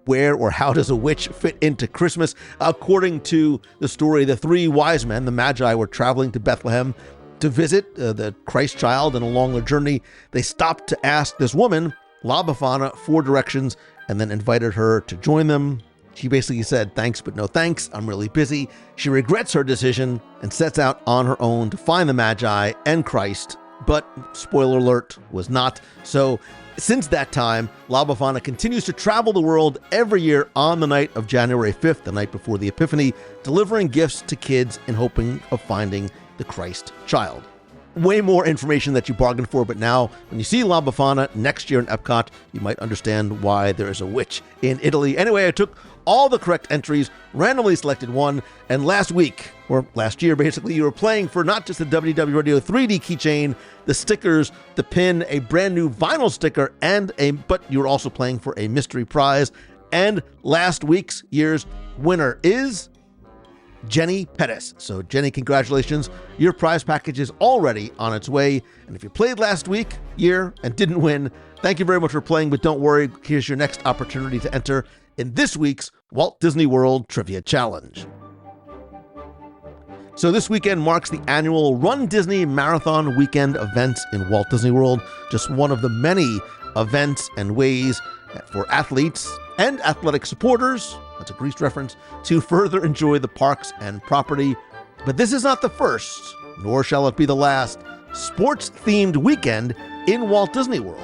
where or how does a witch fit into Christmas, according to the story, the three wise men, the Magi, were traveling to Bethlehem to visit the Christ child, and along their journey, they stopped to ask this woman, La Befana, for directions, and then invited her to join them. She basically said, thanks, but no thanks. I'm really busy. She regrets her decision and sets out on her own to find the Magi and Christ, but spoiler alert, was not. So since that time, La Befana continues to travel the world every year on the night of January 5th, the night before the Epiphany, delivering gifts to kids in hoping of finding the Christ child. Way more information that you bargained for, but now when you see La Befana next year in Epcot, you might understand why there is a witch in Italy. Anyway, I took all the correct entries, randomly selected one, and last week, or last year basically, you were playing for not just the WDW Radio 3D keychain, the stickers, the pin, a brand new vinyl sticker, but you were also playing for a mystery prize. And last year's winner is Jenny Pettis. So Jenny, congratulations. Your prize package is already on its way. And if you played last year, and didn't win, thank you very much for playing, but don't worry, here's your next opportunity to enter in this week's Walt Disney World Trivia Challenge. So this weekend marks the annual Run Disney Marathon Weekend events in Walt Disney World, just one of the many events and ways for athletes and athletic supporters, that's a Grease reference, to further enjoy the parks and property. But this is not the first, nor shall it be the last, sports-themed weekend in Walt Disney World.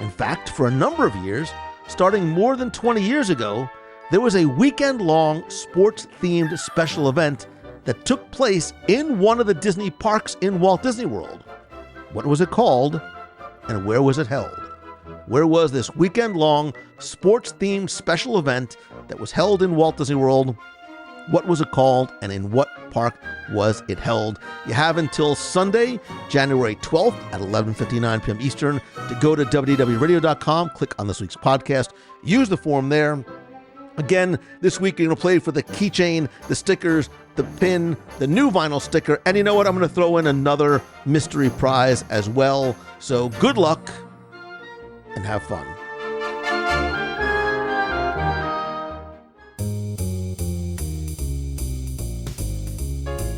In fact, for a number of years, starting more than 20 years ago, there was a weekend-long sports-themed special event that took place in one of the Disney parks in Walt Disney World. What was it called, and where was it held? Where was this weekend-long sports-themed special event that was held in Walt Disney World? What was it called, and in what park was it held? You have until Sunday, January 12th at 11:59 p.m. Eastern to go to WDW Radio.com, click on this week's podcast, use the form there. Again, this week you're going to play for the keychain, the stickers, the pin, the new vinyl sticker, and you know what? I'm going to throw in another mystery prize as well. So good luck and have fun.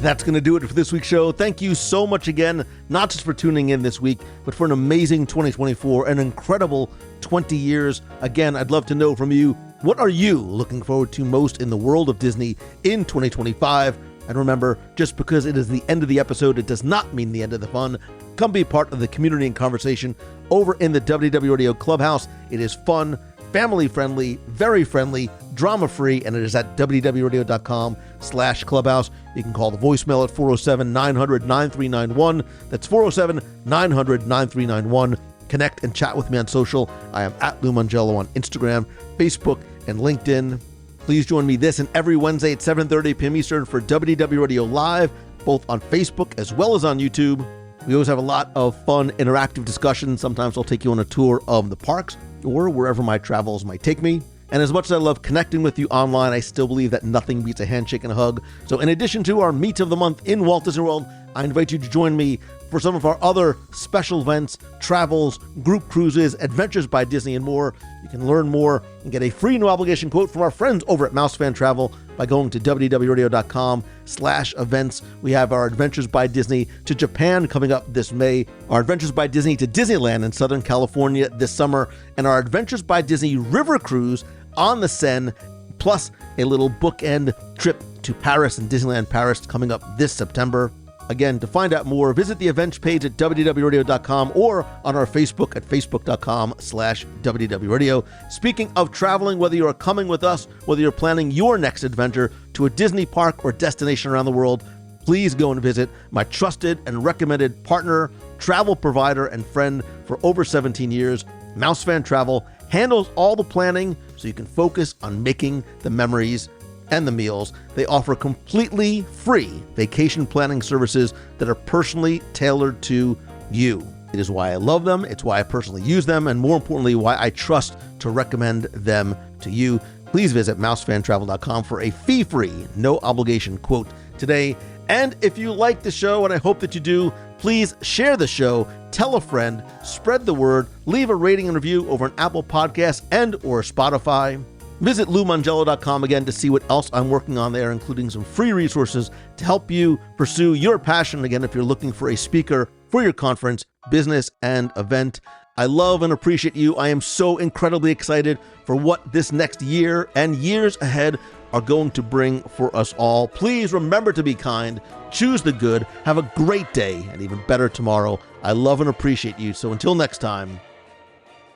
That's going to do it for this week's show. Thank you so much again, not just for tuning in this week, but for an amazing 2024, an incredible 20 years. Again, I'd love to know from you, what are you looking forward to most in the world of Disney in 2025? And remember, just because it is the end of the episode, it does not mean the end of the fun. Come be part of the community and conversation over in the WDW Radio Clubhouse. It is fun, family-friendly, very friendly, drama-free, and it is at wdwradio.com/clubhouse. You can call the voicemail at 407-900-9391. That's 407-900-9391. Connect and chat with me on social. I am at Lou Mongello on Instagram, Facebook, and LinkedIn. Please join me this and every Wednesday at 7:30 p.m. Eastern for WDW Radio Live, both on Facebook as well as on YouTube. We always have a lot of fun, interactive discussions. Sometimes I'll take you on a tour of the parks or wherever my travels might take me. And as much as I love connecting with you online, I still believe that nothing beats a handshake and a hug. So in addition to our Meet of the Month in Walt Disney World, I invite you to join me for some of our other special events, travels, group cruises, adventures by Disney, and more. You can learn more and get a free no obligation quote from our friends over at Mousefan Travel by going to wdwradio.com/events. We have our Adventures by Disney to Japan coming up this May, our Adventures by Disney to Disneyland in Southern California this summer, and our Adventures by Disney River Cruise on the Seine, plus a little bookend trip to Paris and Disneyland Paris coming up this September. Again, to find out more, visit the events page at wdwradio.com or on our Facebook at facebook.com/WDWRadio. Speaking of traveling, whether you are coming with us, whether you're planning your next adventure to a Disney park or destination around the world, please go and visit my trusted and recommended partner, travel provider, and friend for over 17 years. Mousefan Travel handles all the planning so you can focus on making the memories and the meals. They offer completely free vacation planning services that are personally tailored to you. It is why I love them. It's why I personally use them. And more importantly, why I trust to recommend them to you. Please visit mousefantravel.com for a fee-free, no obligation quote today. And if you like the show, and I hope that you do, please share the show, tell a friend, spread the word, leave a rating and review over an Apple Podcast and or Spotify. Visit LouMongello.com again to see what else I'm working on there, including some free resources to help you pursue your passion. Again, if you're looking for a speaker for your conference, business, and event. I love and appreciate you. I am so incredibly excited for what this next year and years ahead are going to bring for us all. Please remember to be kind, choose the good, have a great day, and even better tomorrow. I love and appreciate you. So until next time,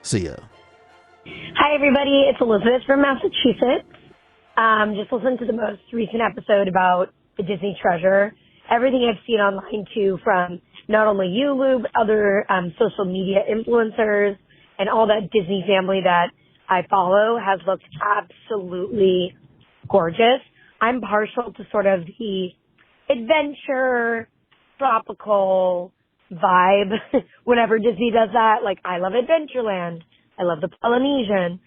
see ya. Hi, everybody. It's Elizabeth from Massachusetts. Just listened to the most recent episode about the Disney Treasure. Everything I've seen online, too, from not only you, Lou, but other social media influencers and all that Disney family that I follow has looked absolutely gorgeous. I'm partial to sort of the adventure, tropical vibe whenever Disney does that. Like, I love Adventureland. I love the Polynesian.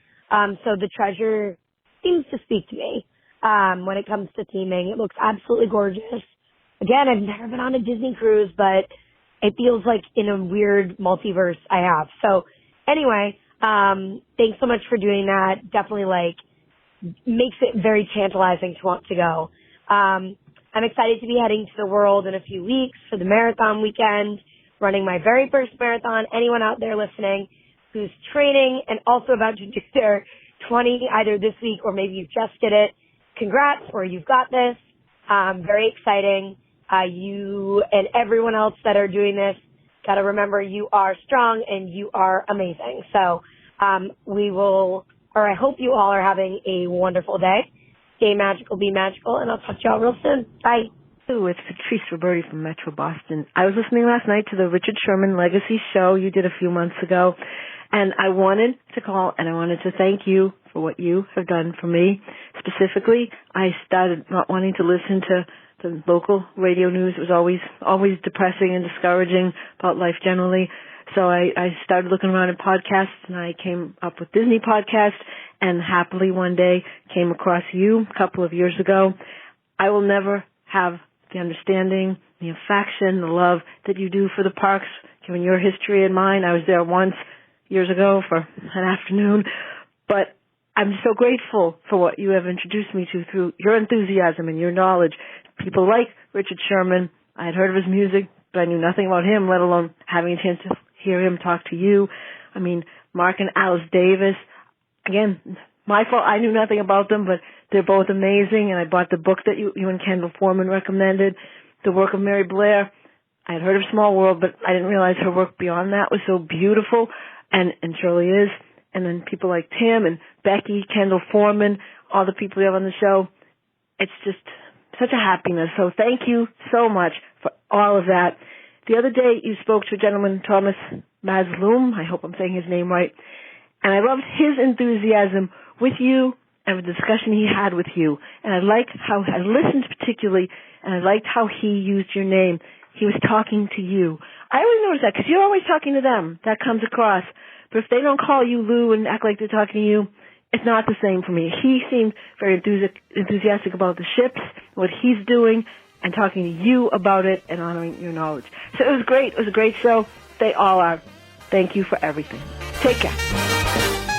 So the Treasure seems to speak to me when it comes to theming. It looks absolutely gorgeous. Again, I've never been on a Disney cruise, but it feels like in a weird multiverse I have. So anyway, thanks so much for doing that. Definitely makes it very tantalizing to want to go. I'm excited to be heading to the world in a few weeks for the marathon weekend, running my very first marathon. Anyone out there listening who's training and also about to do their 20 either this week or maybe you just did it, congrats, or you've got this. Very exciting. You and everyone else that are doing this, got to remember you are strong and you are amazing. So I hope you all are having a wonderful day. Stay magical, be magical, and I'll talk to y'all real soon. Bye. Hello, it's Patrice Roberti from Metro Boston. I was listening last night to the Richard Sherman Legacy show you did a few months ago, and I wanted to call and I wanted to thank you for what you have done for me. Specifically, I started not wanting to listen to the local radio news. It was always depressing and discouraging about life generally. So I started looking around at podcasts, and I came up with Disney podcasts, and happily one day came across you a couple of years ago. I will never have the understanding, the affection, the love that you do for the parks, given your history and mine. I was there once years ago for an afternoon, but I'm so grateful for what you have introduced me to through your enthusiasm and your knowledge. People like Richard Sherman. I had heard of his music, but I knew nothing about him, let alone having a chance to hear him talk to you. I mean, Mark and Alice Davis. Again, my fault. I knew nothing about them, but they're both amazing. And I bought the book that you and Kendall Foreman recommended, the work of Mary Blair. I had heard of Small World, but I didn't realize her work beyond that was so beautiful, and surely is. And then people like Tim and Becky, Kendall Foreman, all the people you have on the show. It's just such a happiness. So thank you so much for all of that. The other day you spoke to a gentleman, Thomas Masloom. I hope I'm saying his name right. And I loved his enthusiasm with you and the discussion he had with you. And I liked how I listened particularly, and I liked how he used your name. He was talking to you. I always notice that because you're always talking to them. That comes across. But if they don't call you Lou and act like they're talking to you, it's not the same for me. He seemed very enthusiastic about the ships, what he's doing, and talking to you about it and honoring your knowledge. So it was great. It was a great show. They all are. Thank you for everything. Take care.